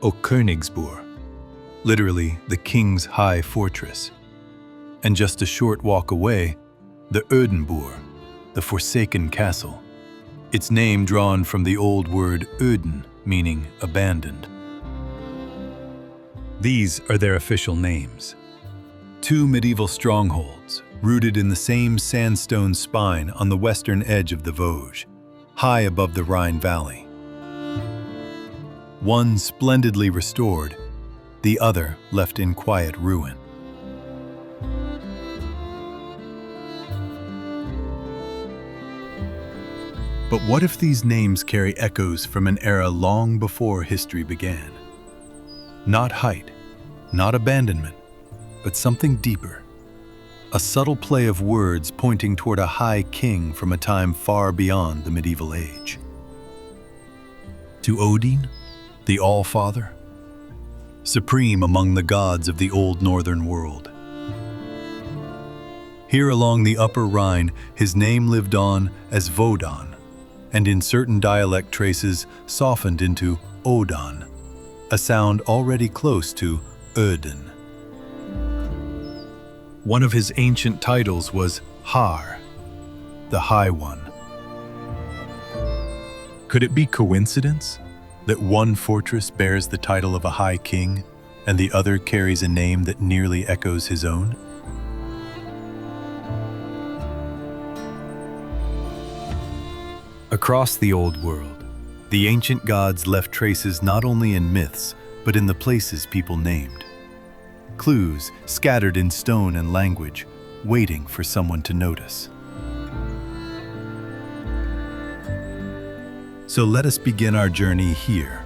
Haut-Koenigsbourg, literally the king's high fortress. And just a short walk away, the Oedenbourg, the forsaken castle, its name drawn from the old word Odin, meaning abandoned. These are their official names. Two medieval strongholds, rooted in the same sandstone spine on the western edge of the Vosges, high above the Rhine Valley. One splendidly restored, the other left in quiet ruin. But what if these names carry echoes from an era long before history began? Not height, not abandonment, but something deeper. A subtle play of words pointing toward a high king from a time far beyond the medieval age. To Odin, the All-Father, supreme among the gods of the old northern world. Here along the upper Rhine, his name lived on as Vodon, and in certain dialect traces softened into Odin, a sound already close to Odin. One of his ancient titles was Har, the High One. Could it be coincidence that one fortress bears the title of a high king and the other carries a name that nearly echoes his own? Across the old world, the ancient gods left traces not only in myths, but in the places people named. Clues scattered in stone and language, waiting for someone to notice. So let us begin our journey here,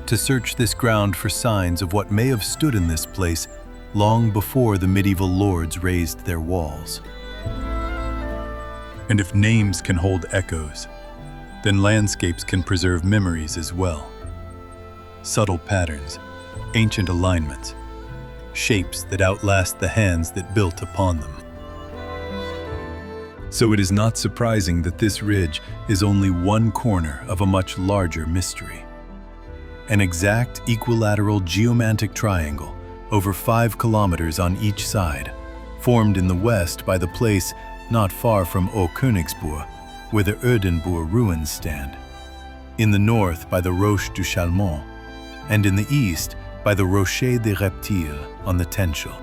to search this ground for signs of what may have stood in this place long before the medieval lords raised their walls. And if names can hold echoes, then landscapes can preserve memories as well. Subtle patterns, ancient alignments, shapes that outlast the hands that built upon them. So it is not surprising that this ridge is only one corner of a much larger mystery. An exact equilateral geomantic triangle over 5 kilometers on each side, formed in the west by the place not far from Haut-Koenigsbourg, where the Oedenbourg ruins stand, in the north by the Roche du Chalmont, and in the east by the Rocher des Reptiles on the Tenchel.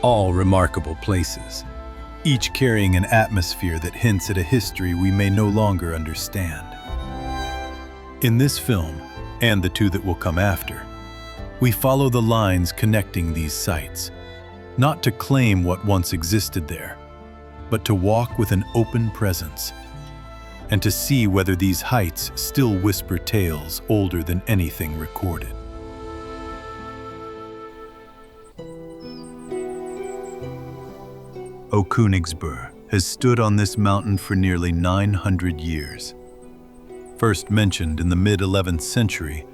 All remarkable places, each carrying an atmosphere that hints at a history we may no longer understand. In this film, and the two that will come after, we follow the lines connecting these sites, not to claim what once existed there, but to walk with an open presence, and to see whether these heights still whisper tales older than anything recorded. Haut-Koenigsbourg has stood on this mountain for nearly 900 years. First mentioned in the mid-11th century,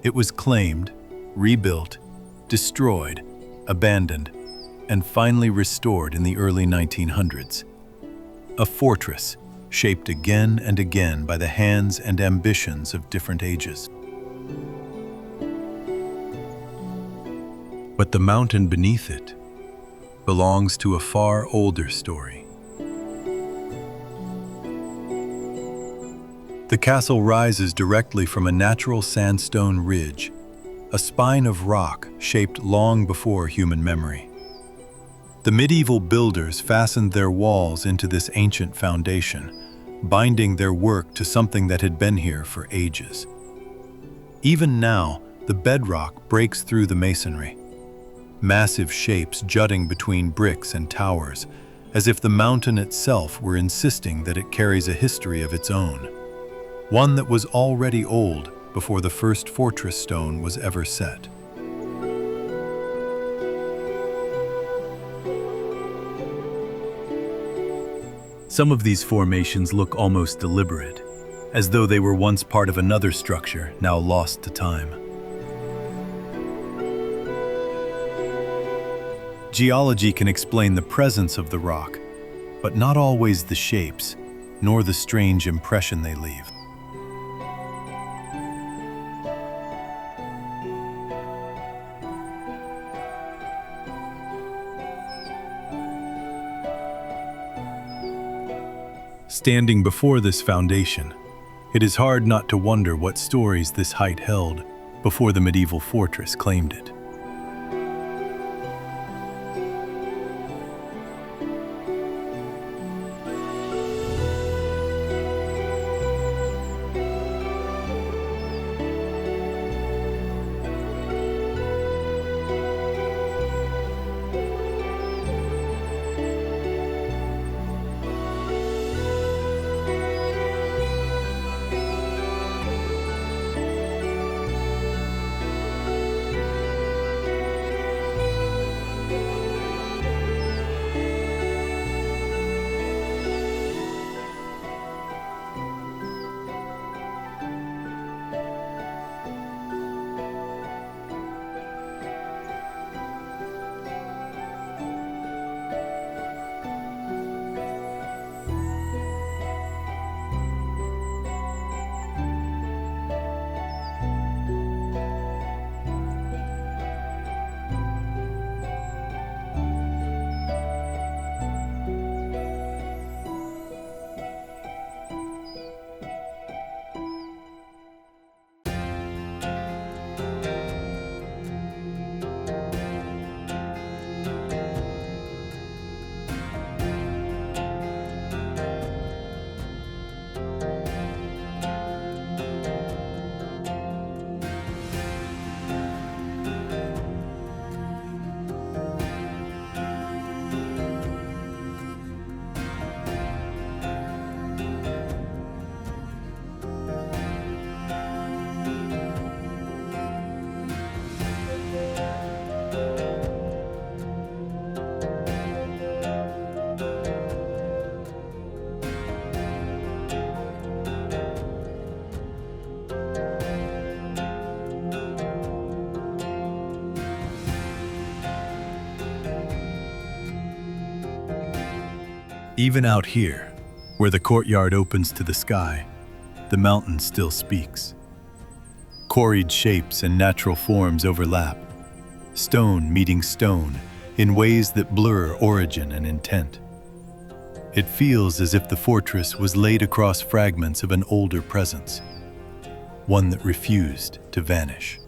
it was claimed, rebuilt, destroyed, abandoned, and finally restored in the early 1900s. A fortress shaped again and again by the hands and ambitions of different ages. But the mountain beneath it belongs to a far older story. The castle rises directly from a natural sandstone ridge, a spine of rock shaped long before human memory. The medieval builders fastened their walls into this ancient foundation, binding their work to something that had been here for ages. Even now, the bedrock breaks through the masonry, massive shapes jutting between bricks and towers, as if the mountain itself were insisting that it carries a history of its own, one that was already old before the first fortress stone was ever set. Some of these formations look almost deliberate, as though they were once part of another structure now lost to time. Geology can explain the presence of the rock, but not always the shapes, nor the strange impression they leave. Standing before this foundation, it is hard not to wonder what stories this height held before the medieval fortress claimed it. Even out here, where the courtyard opens to the sky, the mountain still speaks. Quarried shapes and natural forms overlap, stone meeting stone in ways that blur origin and intent. It feels as if the fortress was laid across fragments of an older presence, one that refused to vanish.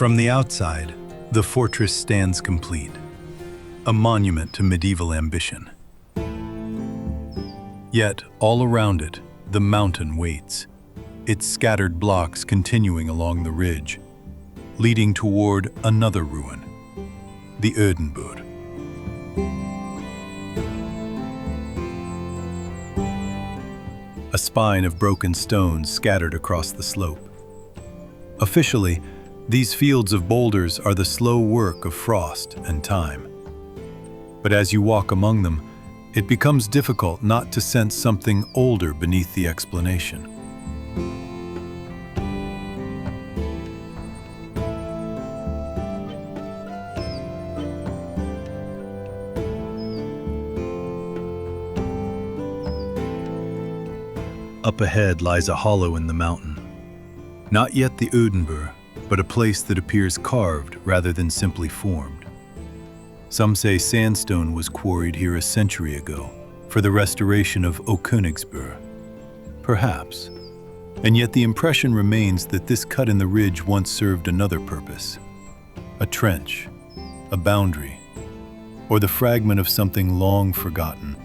From the outside, the fortress stands complete, a monument to medieval ambition. Yet, all around it, the mountain waits, its scattered blocks continuing along the ridge, leading toward another ruin, the Oedenbourg. A spine of broken stones scattered across the slope. Officially, these fields of boulders are the slow work of frost and time. But as you walk among them, it becomes difficult not to sense something older beneath the explanation. Up ahead lies a hollow in the mountain. Not yet the Oedenbourg, but a place that appears carved rather than simply formed. Some say sandstone was quarried here a century ago for the restoration of Haut-Koenigsbourg. Perhaps. And yet the impression remains that this cut in the ridge once served another purpose. A trench, a boundary, or the fragment of something long forgotten.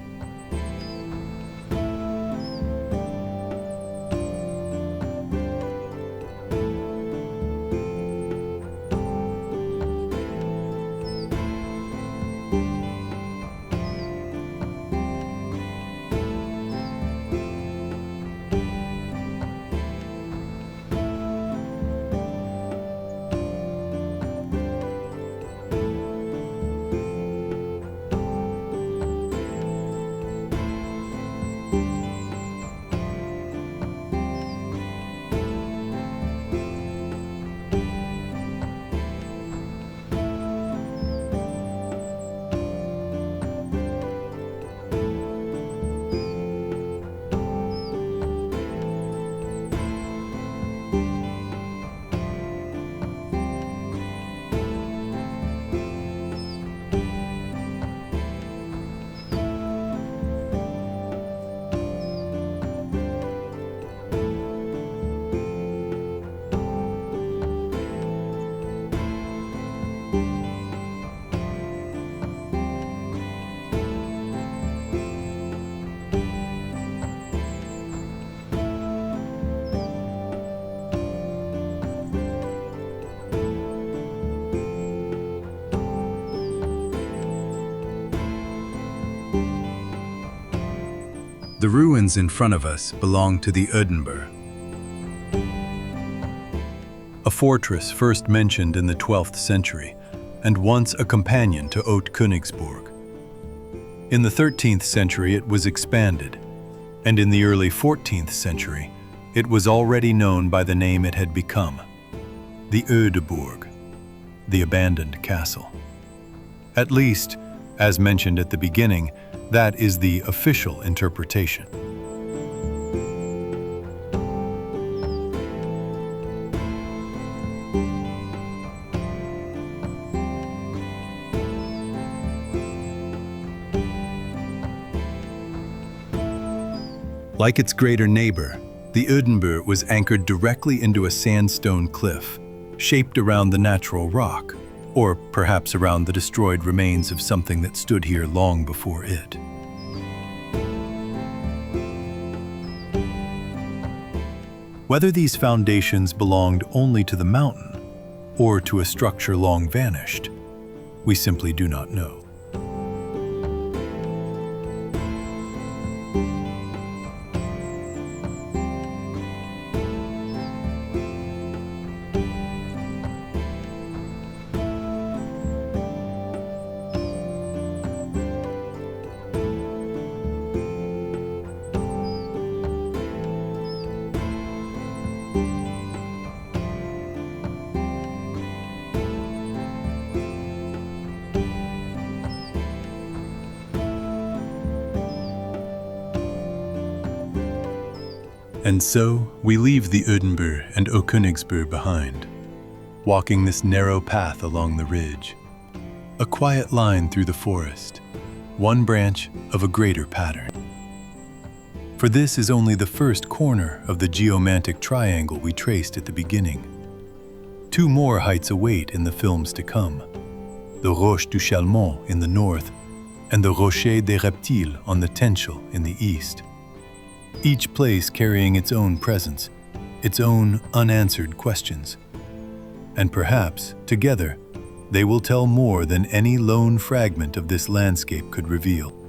The ruins in front of us belong to the Oedenbourg, a fortress first mentioned in the 12th century and once a companion to Haut-Koenigsbourg. In the 13th century it was expanded, and in the early 14th century it was already known by the name it had become, the Oedenbourg, the abandoned castle. At least, as mentioned at the beginning, that is the official interpretation. Like its greater neighbor, the Oedenbourg was anchored directly into a sandstone cliff, shaped around the natural rock, or perhaps around the destroyed remains of something that stood here long before it. Whether these foundations belonged only to the mountain or to a structure long vanished, we simply do not know. And so we leave the Oedenbourg and Haut-Koenigsbourg behind, walking this narrow path along the ridge, a quiet line through the forest, one branch of a greater pattern. For this is only the first corner of the geomantic triangle we traced at the beginning. Two more heights await in the films to come, the Roche du Chalmont in the north and the Rocher des Reptiles on the Tenchel in the east. Each place carrying its own presence, its own unanswered questions. And perhaps, together, they will tell more than any lone fragment of this landscape could reveal.